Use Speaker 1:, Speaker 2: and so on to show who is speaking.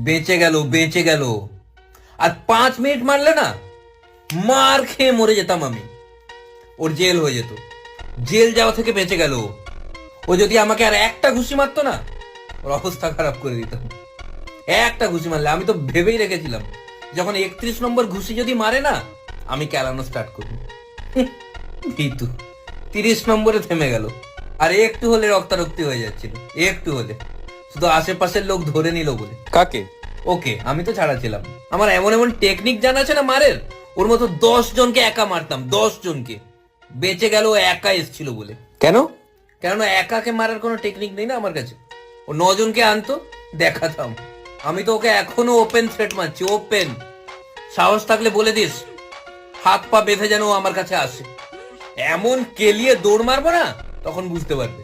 Speaker 1: বেঁচে গেল, বেঁচে গেল। আর 5 মিনিট মারলে না, মার খেয়ে মরে যেতাম আমি। ওর জেল হয়ে যেত। জেল যাওয়া থেকে বেঁচে গেল। ও যদি আমাকে আর একটা ঘুষি মারতো না, ওর অবস্থা খারাপ করে দিতাম। একটা ঘুষি মারলে, আমি তো ভেবেই রেখেছিলাম যখন 31 নম্বর ঘুষি যদি মারে না, আমি কেলানো স্টার্ট করবো। ভিতু 30 নম্বরে থেমে গেল। আর একটু হলে রক্তারক্তি হয়ে যাচ্ছিল, একটু হলে। শুধু আশেপাশের লোক ধরে নিল বলে।
Speaker 2: কাকে?
Speaker 1: ওকে, আমি তো ছাড়া ছিলাম। আমার এমন এমন টেকনিক জানা আছে না মারের, ওর মতো 10 জনকে একা মারতাম, 10 জনকে। বেঁচে গেল ও একা এসছিল বলে।
Speaker 2: কেন?
Speaker 1: কেননা একাকে মারার কোনো টেকনিক নেই না আমার কাছে। ও 9 জনকে আনতো, দেখাতাম। আমি তো ওকে এখনো ওপেন থ্রেট মারছি, ওপেন। সাহস থাকলে বলে দিস, হাত পা বেঁধে যেন ও আমার কাছে আসে। এমন কেলিয়ে দৌড় মারবো না, তখন বুঝতে পারবে।